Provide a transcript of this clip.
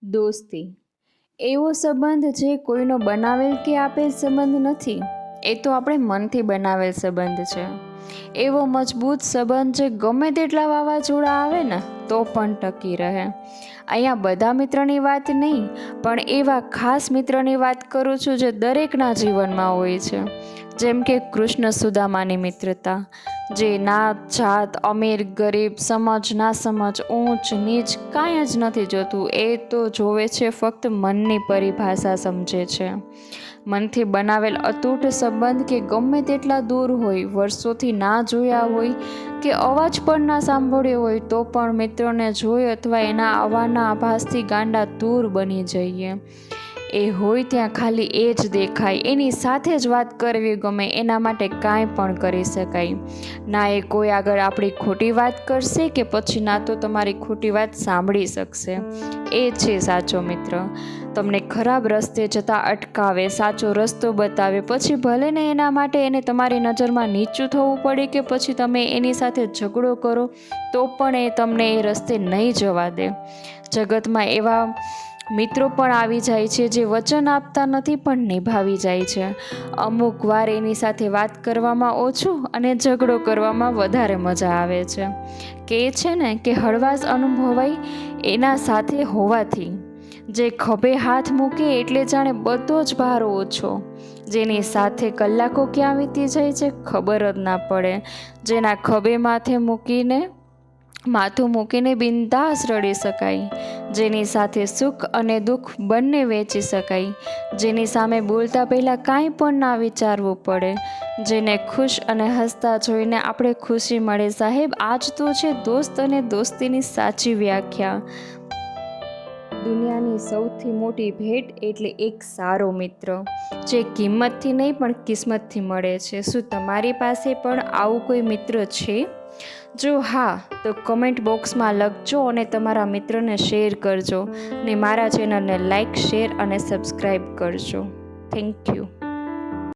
દોસ્તી એવો સંબંધ જે કોઈનો બનાવેલ કે આપેલ સંબંધ નથી, એ તો આપણે મનથી બનાવેલ સંબંધ છે. એવો મજબૂત સંબંધ જે ગમે તેટલા વાવાઝોડા આવે ને તો પણ ટકી રહે. અહીંયા બધા મિત્રની વાત નહીં, પણ એવા ખાસ મિત્રની વાત કરું છું જે દરેકના જીવનમાં હોય છે. જેમ કે કૃષ્ણ સુદામાની મિત્રતા, જે નાત જાત અમીર ગરીબ સમજ ના સમજ ઊંચ નીચ કાંઈ જ નથી જોતું, એ તો જોવે છે ફક્ત મનની પરિભાષા સમજે છે. મનથી બનાવેલ અતૂટ સંબંધ કે ગમે તેટલા દૂર હોય, વર્ષોથી ના જોયા હોય કે અવાજ પણ ના સાંભળ્યો હોય, તો પણ મિત્રોને જોઈ અથવા એના અવાજના આભાસથી ગાંડા દૂર બની જઈએ. એ હોય ત્યાં ખાલી એ જ દેખાય, એની સાથે જ વાત કરવી ગમે, એના માટે કાંઈ પણ કરી શકાય. ના એ કોઈ આગળ આપણી ખોટી વાત કરશે કે પછી ના તો તમારી ખોટી વાત સાંભળી શકશે. એ છે સાચો મિત્ર. તમને ખરાબ રસ્તે જતાં અટકાવે, સાચો રસ્તો બતાવે, પછી ભલે ને એના માટે એને તમારી નજરમાં નીચું થવું પડે કે પછી તમે એની સાથે ઝઘડો કરો, તો પણ એ તમને એ રસ્તે નહીં જવા દે. જગતમાં એવા મિત્રો પણ આવી જાય છે જે વચન આપતા નથી પણ નિભાવી જાય છે. અમુક વાર એની સાથે વાત કરવામાં ઓછું અને ઝઘડો કરવામાં વધારે મજા આવે છે. કે છે ને કે હળવાશ અનુભવાય એના સાથે હોવાથી. જે ખભે હાથ મૂકે એટલે જાણે બધો જ ભાર ઓછો. જેની સાથે કલાકો ક્યાં વીતી જાય છે ખબર જ ના પડે. જેના ખભે માથું મૂકીને બિંદાસ રડી શકાય. જેની સાથે સુખ અને દુઃખ બંને વેચી શકાય. જેની સામે બોલતા પહેલાં કાંઈ પણ ના વિચારવું પડે. જેને ખુશ અને હસતા જોઈને આપણે ખુશી મળે. સાહેબ, આજ તો છે દોસ્ત અને દોસ્તીની સાચી વ્યાખ્યા. દુનિયાની સૌથી મોટી ભેટ એટલે એક સારો મિત્ર, જે કિંમતથી નહીં પણ કિસ્મતથી મળે છે. શું તમારી પાસે પણ આવું કોઈ મિત્ર છે? જો હા, તો કમેન્ટ બોક્સમાં લખજો અને તમારા મિત્રને શેર કરજો. ને મારા ચેનલને લાઈક, શેર અને સબસ્ક્રાઈબ કરજો. Thank you.